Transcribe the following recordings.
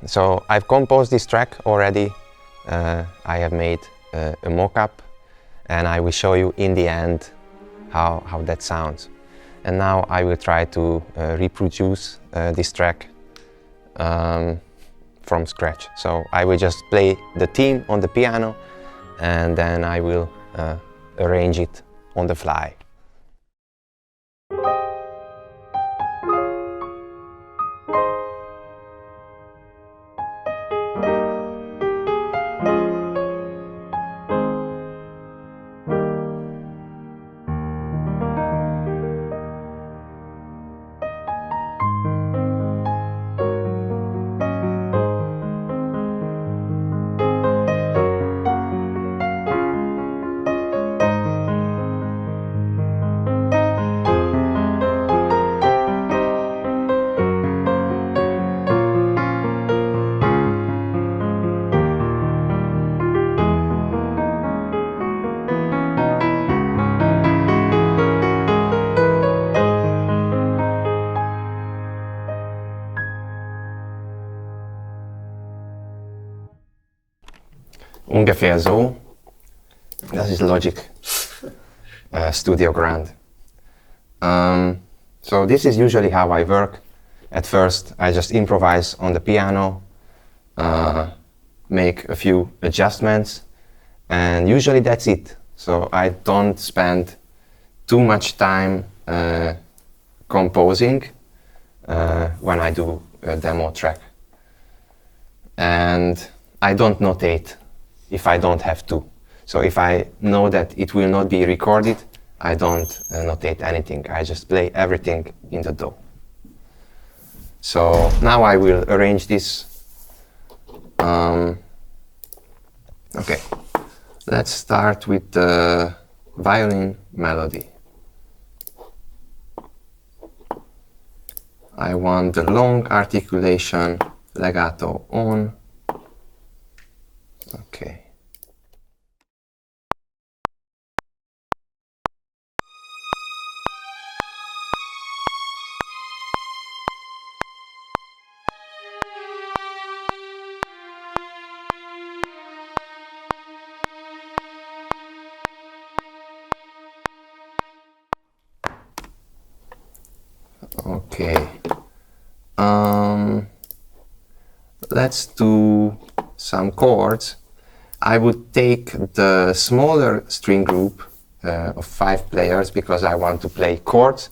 So I've composed this track already. I have made a mock-up, and I will show you in the end how that sounds. And now I will try to reproduce this track from scratch. So I will just play the theme on the piano, and then I will arrange it on the fly. Ungefähr so. Das ist Logic Studio Grand. So this is usually how I work. At first I just improvise on the piano, make a few adjustments, and usually that's it. So I don't spend too much time composing when I do a demo track. And I don't notate if I don't have to. So if I know that it will not be recorded, I don't notate anything. I just play everything in the DAW. So now I will arrange this. Okay, let's start with the violin melody. I want the long articulation, legato on. Okay. Okay. Let's do some chords. I would take the smaller string group of 5 players because I want to play chords,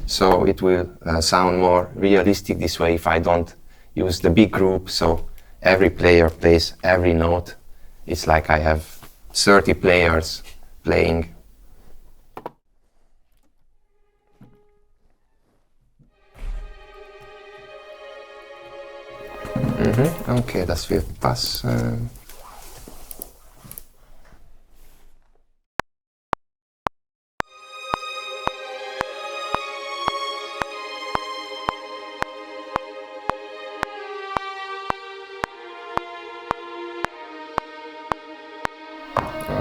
so it will sound more realistic this way if I don't use the big group, so every player plays every note. It's like I have 30 players playing. Okay, das wird passen.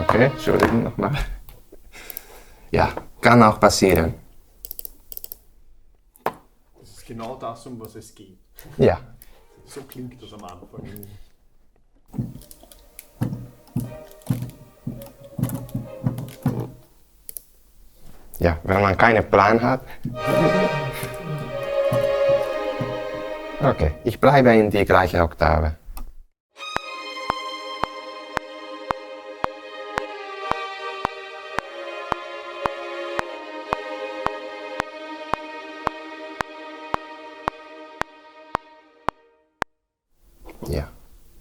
Okay, Entschuldigung nochmal. Ja, kann auch passieren. Das ist genau das, um was es geht. Ja. So klingt das am Anfang. Ja, wenn man keinen Plan hat. Okay, ich bleibe in die gleiche Oktave. Ja,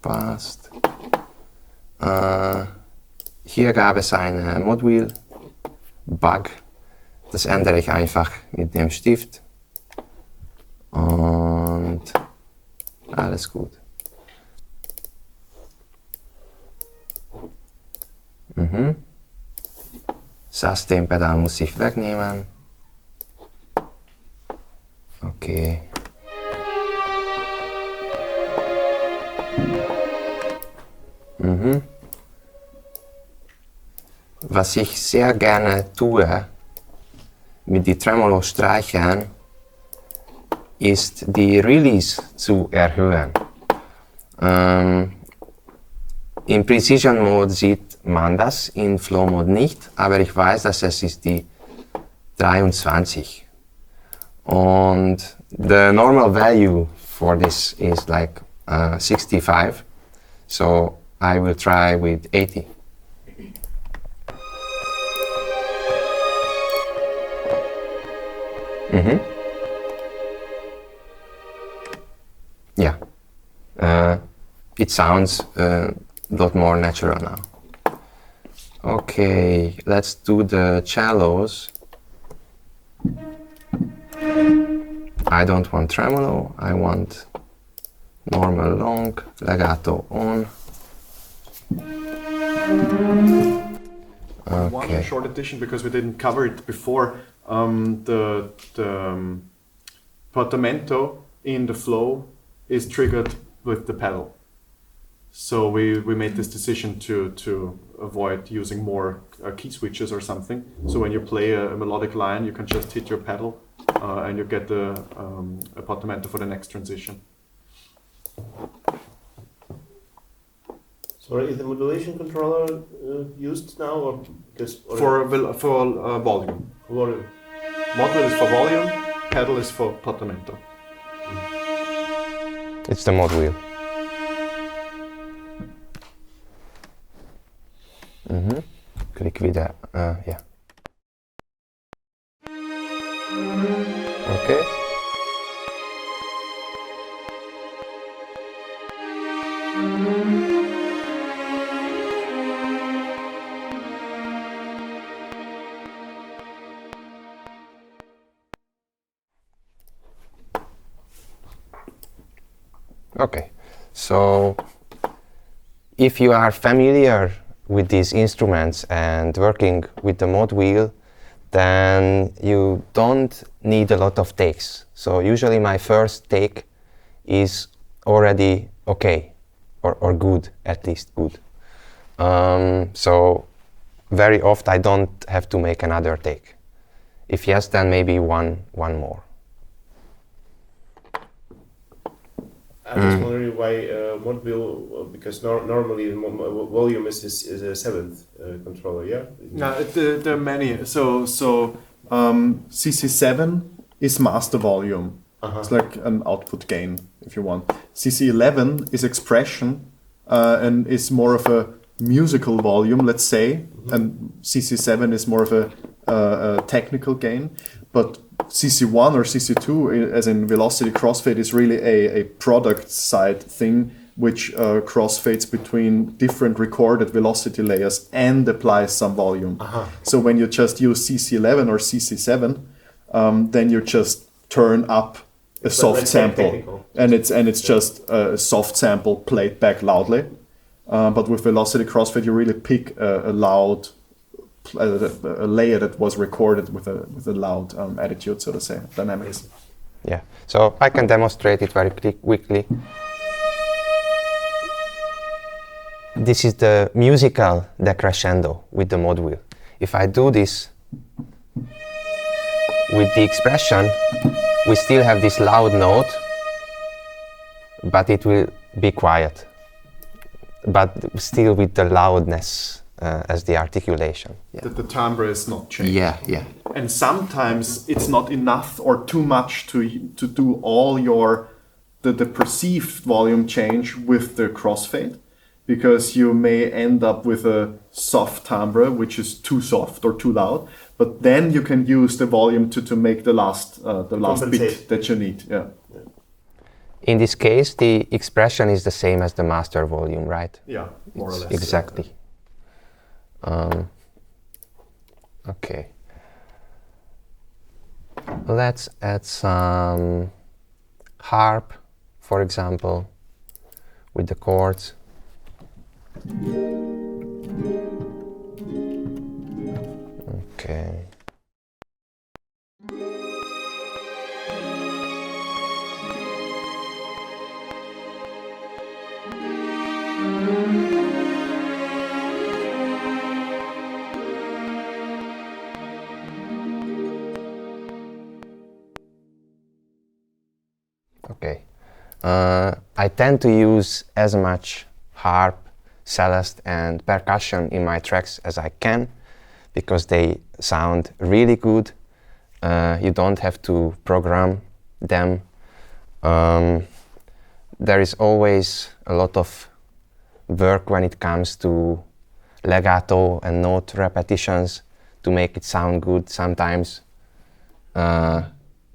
passt. Hier gab es einen Modwheel-Bug. Das ändere ich einfach mit dem Stift. Und alles gut. Sustain-Pedal muss ich wegnehmen. Okay. Was ich sehr gerne tue mit die Tremolo-Streichern, ist die Release zu erhöhen. In Precision Mode sieht man das, in Flow Mode nicht, aber ich weiß, dass es ist die 23. Und the normal value for this is like 65, so I will try with 80. Yeah, it sounds a lot more natural now. Okay, let's do the cellos. I don't want tremolo, I want normal long, legato on. Okay. One short addition, because we didn't cover it before, the portamento in the flow is triggered with the pedal. So we made this decision to avoid using more key switches or something. So when you play a melodic line, you can just hit your pedal and you get a portamento for the next transition. Sorry, is the modulation controller used now, or because For volume. volume? Module is for volume, pedal is for portamento. It's the mod wheel. Click wieder, yeah. Okay. Okay, so if you are familiar with these instruments and working with the mod wheel, then you don't need a lot of takes. So usually my first take is already okay, or good, at least good. So very often I don't have to make another take. If yes, then maybe one more. I'm just wondering why mod wheel, because normally volume is a seventh controller, yeah? No, there are many. So CC7 is master volume. It's like an output gain, if you want. CC11 is expression and is more of a musical volume, let's say. And CC7 is more of a technical gain. But CC1 or CC2, as in velocity crossfade, is really a product side thing which crossfades between different recorded velocity layers and applies some volume. So when you just use CC11 or CC7, then you just turn up a soft sample, and it's just a soft sample played back loudly. But with velocity crossfade, you really pick a loud a layer that was recorded with a loud attitude, so to say, dynamics. Yeah, so I can demonstrate it very quickly. This is the musical decrescendo with the mod wheel. If I do this with the expression, we still have this loud note, but it will be quiet, but still with the loudness as the articulation. Yeah. That the timbre is not changed. Yeah. And sometimes it's not enough or too much to do all the perceived volume change with the crossfade, because you may end up with a soft timbre which is too soft or too loud, but then you can use the volume to make the last bit that you need. Yeah. In this case, the expression is the same as the master volume, right? Yeah, more or less. Exactly. Okay. Let's add some harp, for example, with the chords. Okay. I tend to use as much harp, celeste and percussion in my tracks as I can, because they sound really good. You don't have to program them. There is always a lot of work when it comes to legato and note repetitions to make it sound good. Sometimes a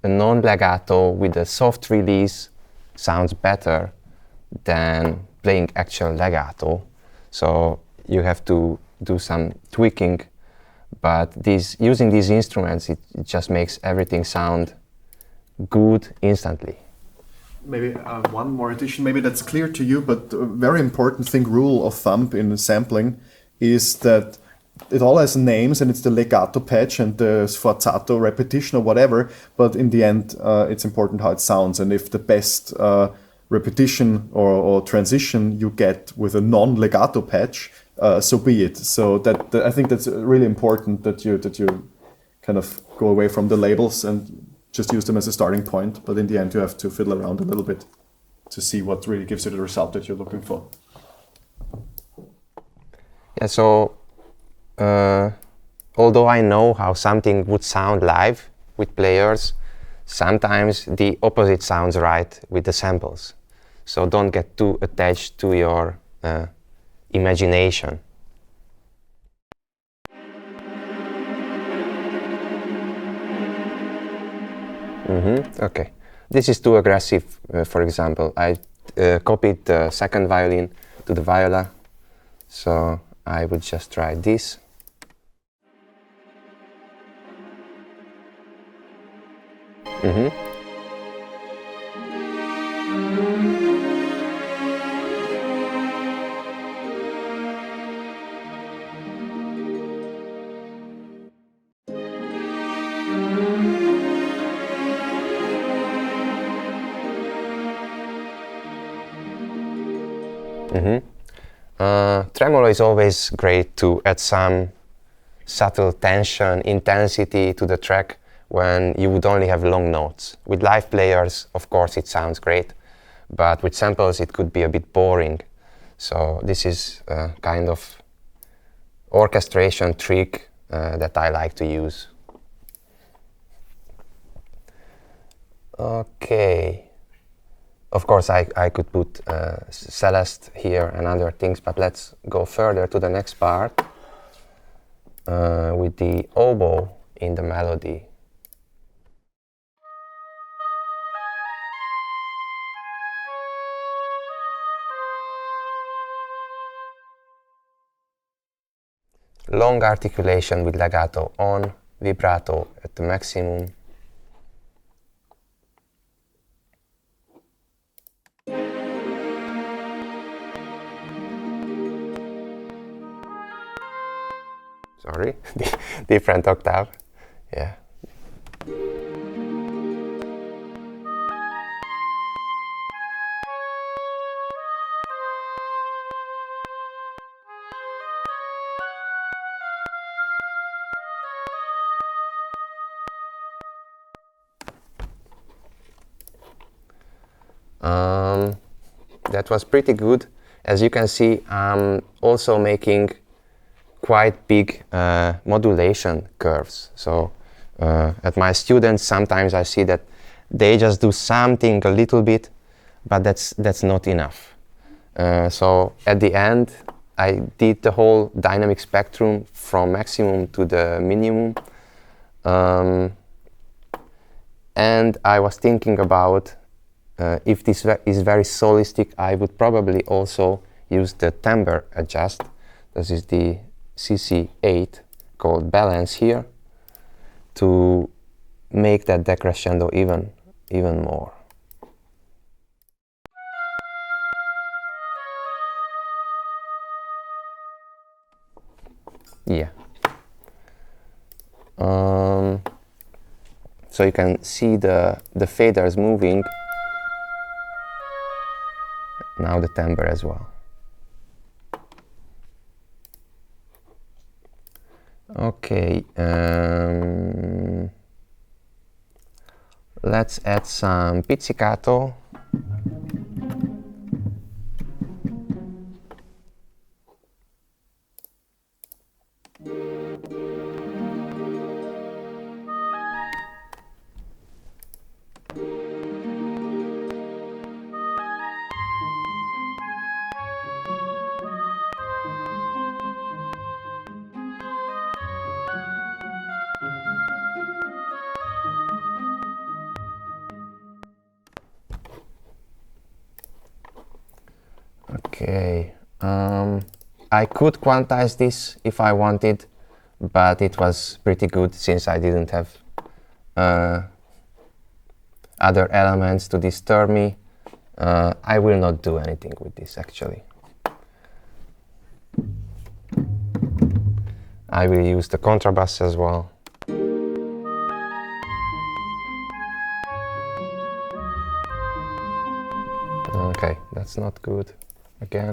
non-legato with a soft release sounds better than playing actual legato. So you have to do some tweaking, but using these instruments, it just makes everything sound good instantly. Maybe one more addition, maybe that's clear to you, but a very important rule of thumb in sampling is that it all has names, and it's the legato patch and the sforzato repetition or whatever, but in the end it's important how it sounds, and if the best repetition or transition you get with a non-legato patch, so be it. So that I think that's really important, that you kind of go away from the labels and just use them as a starting point, but in the end you have to fiddle around a little bit to see what really gives you the result that you're looking for. Yeah, so although I know how something would sound live with players, sometimes the opposite sounds right with the samples. So don't get too attached to your imagination. Okay, this is too aggressive, for example. I copied the second violin to the viola, so I would just try this. Tremolo is always great to add some subtle tension, intensity to the track when you would only have long notes. With live players, of course, it sounds great, but with samples it could be a bit boring. So this is a kind of orchestration trick that I like to use. Okay. Of course, I could put celeste here and other things, but let's go further to the next part with the oboe in the melody. Long articulation with legato on, vibrato at the maximum. Sorry, different octave, yeah. That was pretty good. As you can see, I'm also making quite big modulation curves. So at my students, sometimes I see that they just do something a little bit, but that's not enough. So at the end, I did the whole dynamic spectrum from maximum to the minimum. And I was thinking about if this is very solistic, I would probably also use the timbre adjust. This is the CC8 called balance here, to make that decrescendo even more. Yeah. So you can see the faders moving. Now the timbre as well. Okay, let's add some pizzicato Okay. I could quantize this if I wanted, but it was pretty good since I didn't have other elements to disturb me. I will not do anything with this actually. I will use the contrabass as well. Okay, that's not good. Again.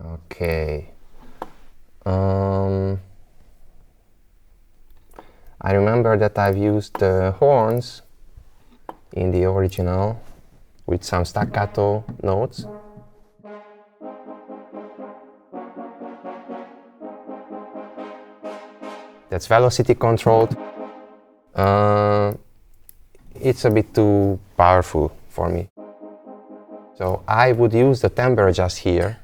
Okay. I remember that I've used the horns in the original with some staccato notes. That's velocity controlled. It's a bit too powerful for me. So I would use the timbre just here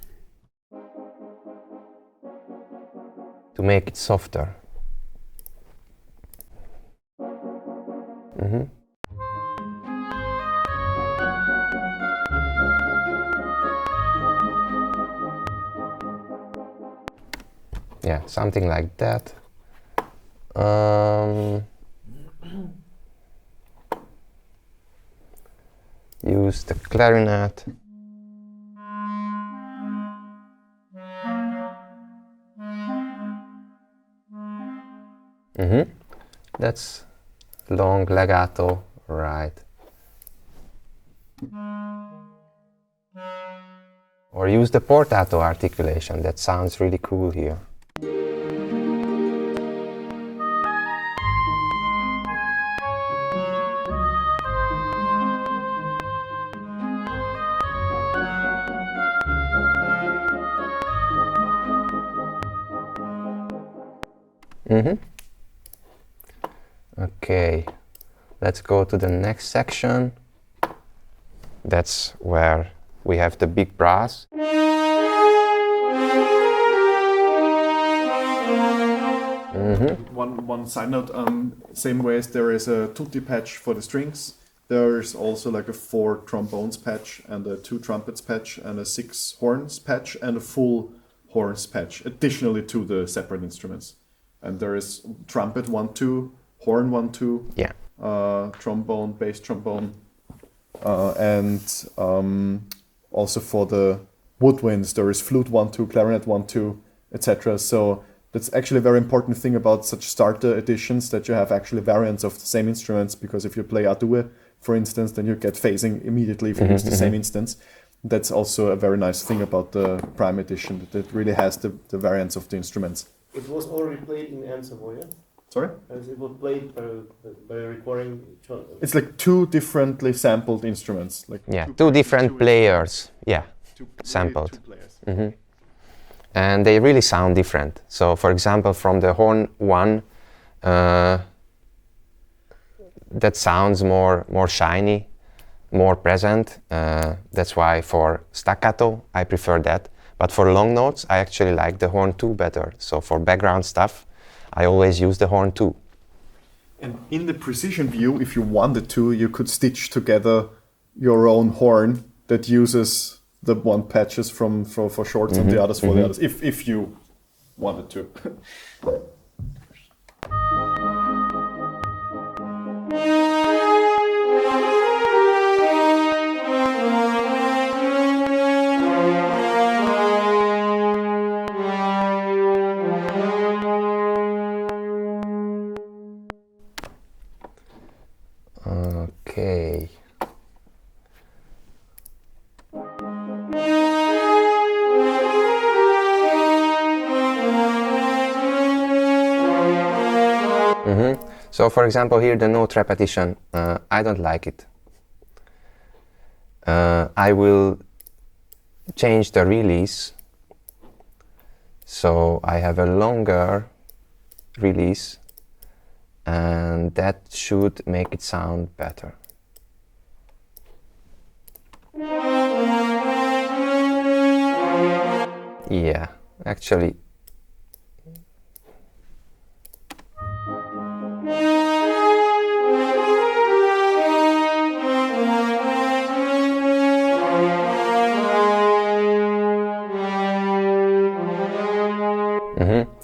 to make it softer. Yeah, something like that. Use the clarinet. That's long legato, right. Or use the portato articulation, that sounds really cool here. Okay, let's go to the next section. That's where we have the big brass. One side note, same way as there is a tutti patch for the strings, there's also like a 4 trombones patch and a 2 trumpets patch and a 6 horns patch and a full horns patch, additionally to the separate instruments. And there is trumpet 1-2, horn 1-2, yeah, trombone, bass trombone, and also for the woodwinds there is flute 1-2, clarinet 1-2, etc. So that's actually a very important thing about such starter editions, that you have actually variants of the same instruments, because if you play Oboe, for instance, then you get phasing immediately if you use the same instance. That's also a very nice thing about the Prime edition, that it really has the variants of the instruments. It was already played in ensemble, yeah? Sorry? As it was played by recording. It's like 2 differently sampled instruments. Like yeah, 2 different players. Yeah, sampled. 2 players. And they really sound different. So, for example, from the horn 1, that sounds more shiny, more present. That's why for staccato I prefer that. But for long notes, I actually like the horn 2 better. So for background stuff, I always use the horn 2. And in the precision view, if you wanted to, you could stitch together your own horn that uses the one patches for shorts and the others for the others, if you wanted to. Okay. So, for example, here the note repetition, I don't like it. I will change the release, so I have a longer release, and that should make it sound better. Yeah, actually.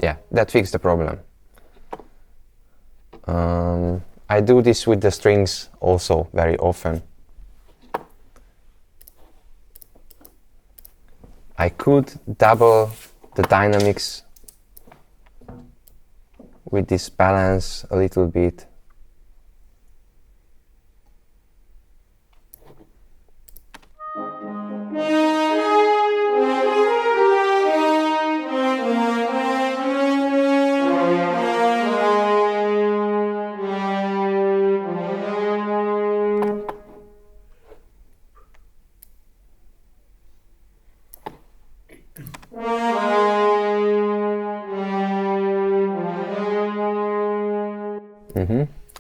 Yeah, that fixed the problem. I do this with the strings also very often. I could double the dynamics with this balance a little bit.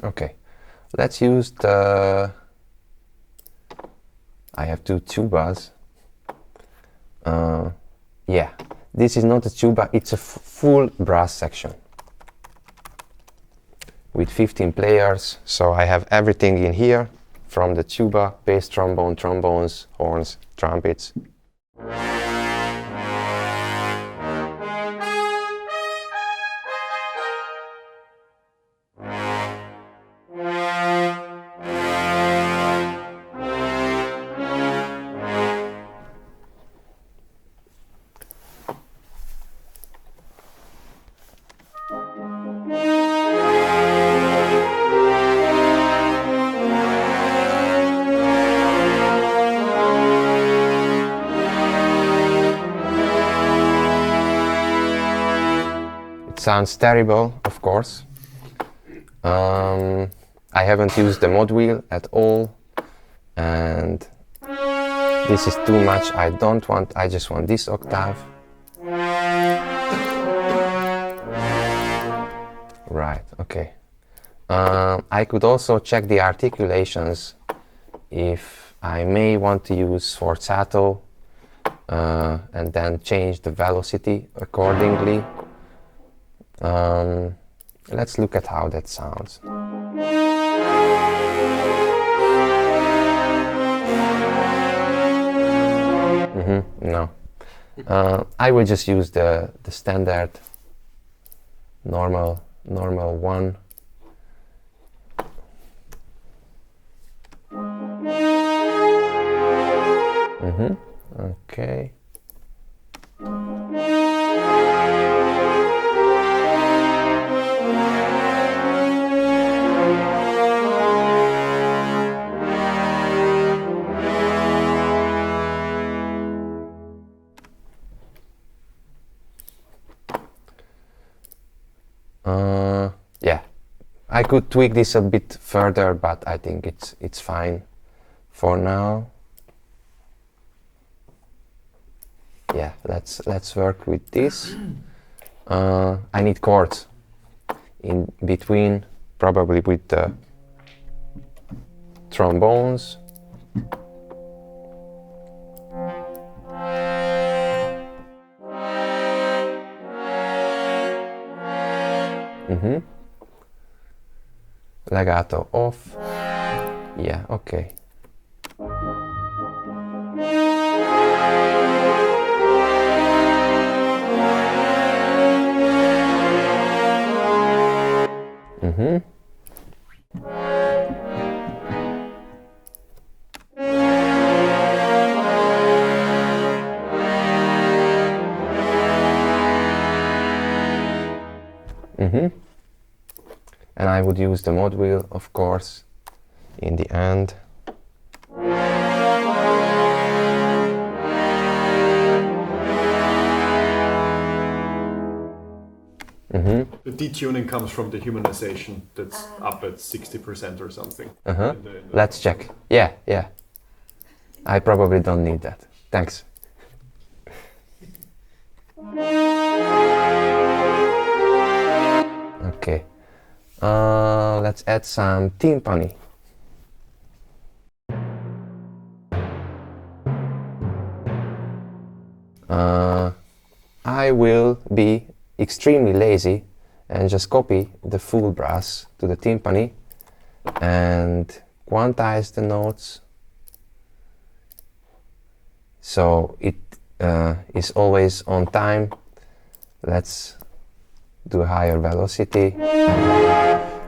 Okay, let's use the... I have two tubas. Yeah, this is not a tuba, it's a full brass section with 15 players, so I have everything in here, from the tuba, bass trombone, trombones, horns, trumpets. Sounds terrible, of course. I haven't used the mod wheel at all, and this is too much. I don't want, I just want this octave. Right, okay. I could also check the articulations if I may want to use sforzato and then change the velocity accordingly. Let's look at how that sounds. No. I will just use the standard normal one. Okay. Yeah, I could tweak this a bit further, but I think it's fine for now. Yeah, let's work with this. I need chords in between, probably with the trombones. Legato off. Yeah, okay. And I would use the mod wheel, of course, in the end. The detuning comes from the humanization that's up at 60% or something. Let's check. Yeah. I probably don't need that. Thanks. Okay. Let's add some timpani. I will be extremely lazy and just copy the full brass to the timpani and quantize the notes so it is always on time. Let's do a higher velocity.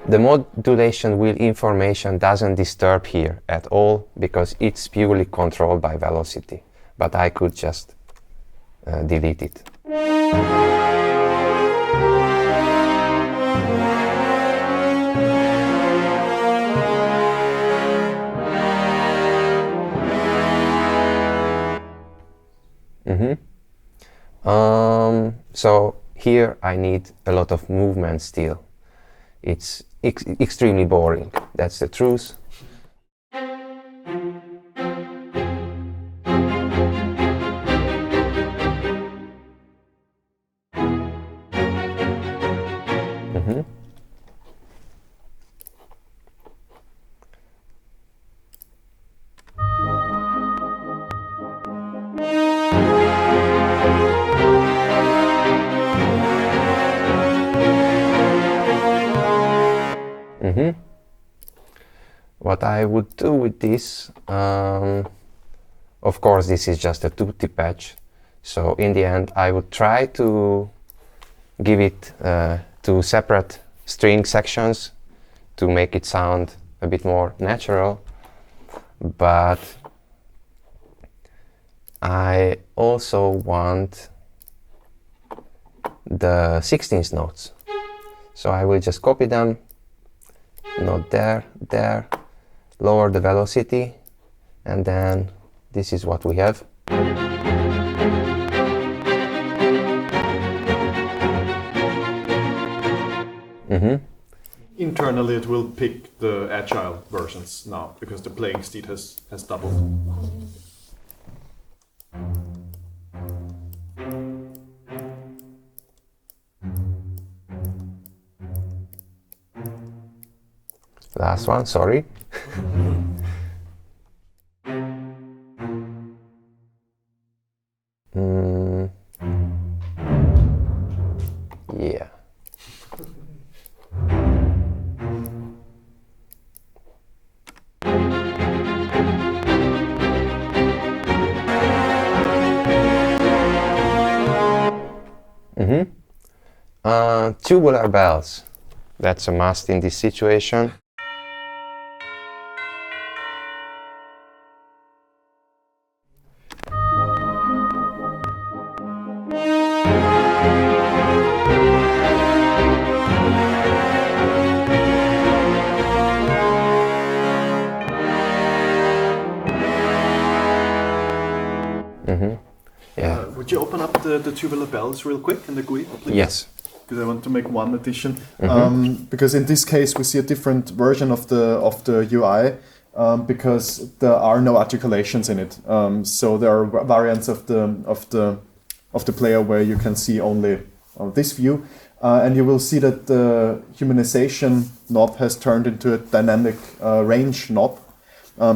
The modulation wheel information doesn't disturb here at all because it's purely controlled by velocity, but I could just delete it. So here I need a lot of movement still. It's extremely boring, that's the truth. What I would do with this, of course this is just a tutti patch, so in the end I would try to give it two separate string sections to make it sound a bit more natural, but I also want the 16th notes, so I will just copy them, note there, there, lower the velocity, and then this is what we have. Internally it will pick the agile versions now, because the playing speed has doubled. Last one, sorry. Yeah. Tubular bells. That's a must in this situation. Yeah. Would you open up the tubular bells real quick in the GUI, please? Yes. Because I want to make one addition. Because in this case we see a different version of the UI because there are no articulations in it. So there are variants of the player where you can see only this view, and you will see that the humanization knob has turned into a dynamic range knob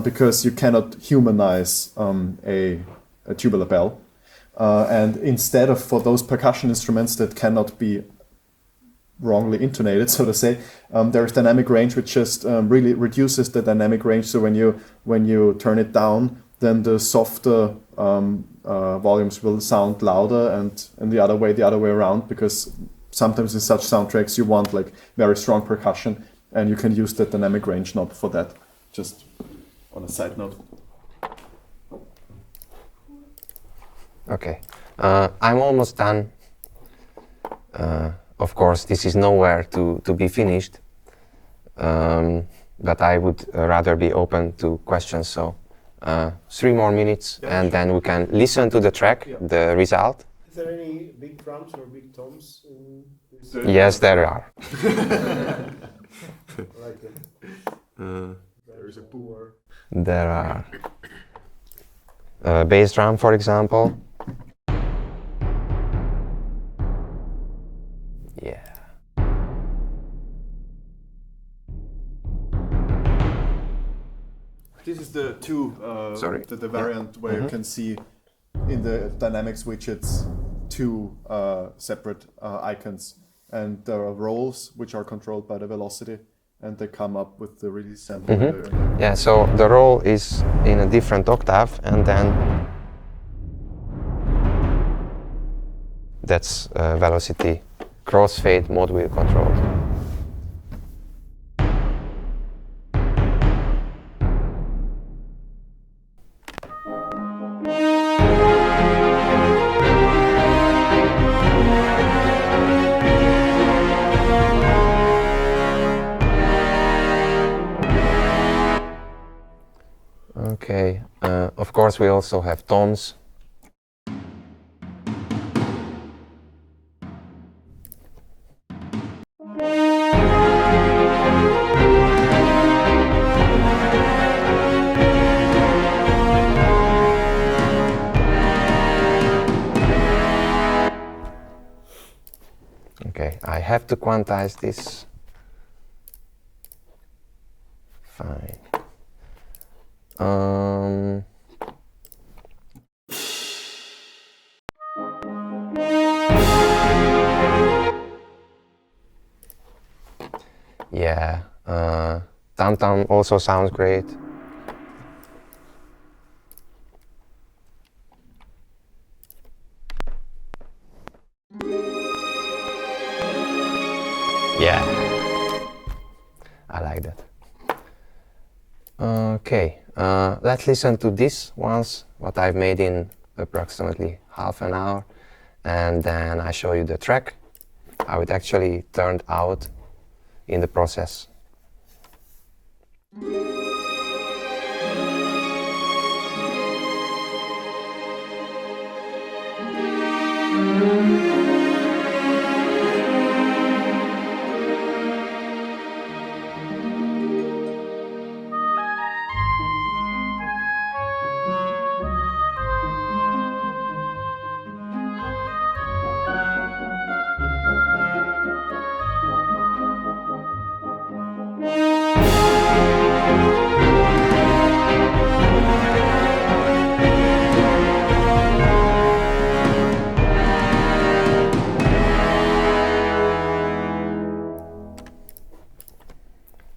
because you cannot humanize a tubular bell. And instead of, for those percussion instruments that cannot be wrongly intonated, so to say, there's dynamic range, which just really reduces the dynamic range. So when you turn it down, then the softer volumes will sound louder, and the other way around, because sometimes in such soundtracks you want like very strong percussion, and you can use the dynamic range knob for that. Just on a side note. Okay, I'm almost done. Of course, this is nowhere to be finished, but I would rather be open to questions. So 3 more minutes, and then we can listen to the track, the result. Is there any big drums or big toms in this? Yes, there are. Like There is a boor. There are bass drum, for example. Yeah. This is the the variant where you can see in the dynamics widgets two separate icons, and there are rolls which are controlled by the velocity, and they come up with the release sample. Yeah, so the roll is in a different octave, and then that's velocity crossfade mod wheel control. Okay, of course we also have tones. Okay, I have to quantize this. Fine. Yeah, Tam-Tam also sounds great. Yeah, I like that. Okay, let's listen to this once, what I've made in approximately half an hour, and then I show you the track, how it actually turned out in the process.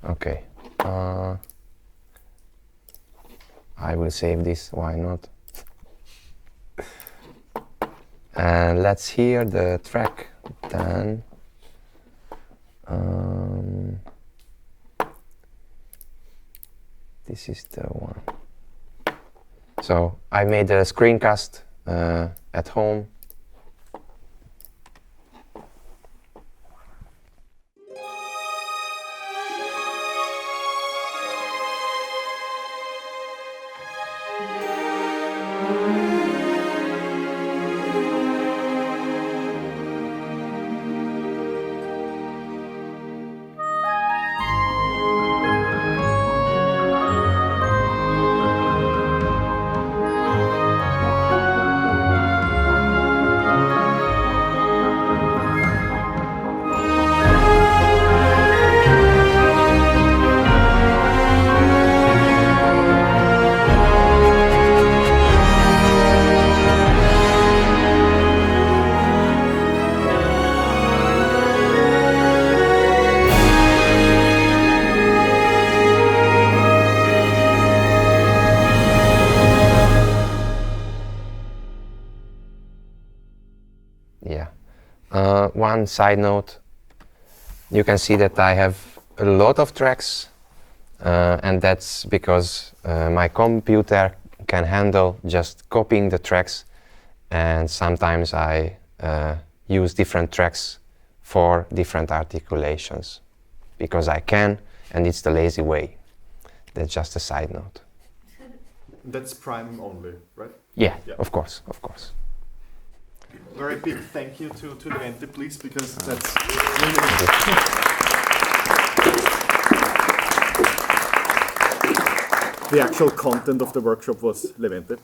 Okay, I will save this, why not? And let's hear the track then. This is the one. So I made a screencast at home. Yeah. One side note, you can see that I have a lot of tracks, and that's because my computer can handle just copying the tracks, and sometimes I use different tracks for different articulations, because I can, and it's the lazy way. That's just a side note. That's prime only, right? Yeah, Yeah. of course, of course. Very big thank you to Levente, please, because that's really the actual content of the workshop was Levente.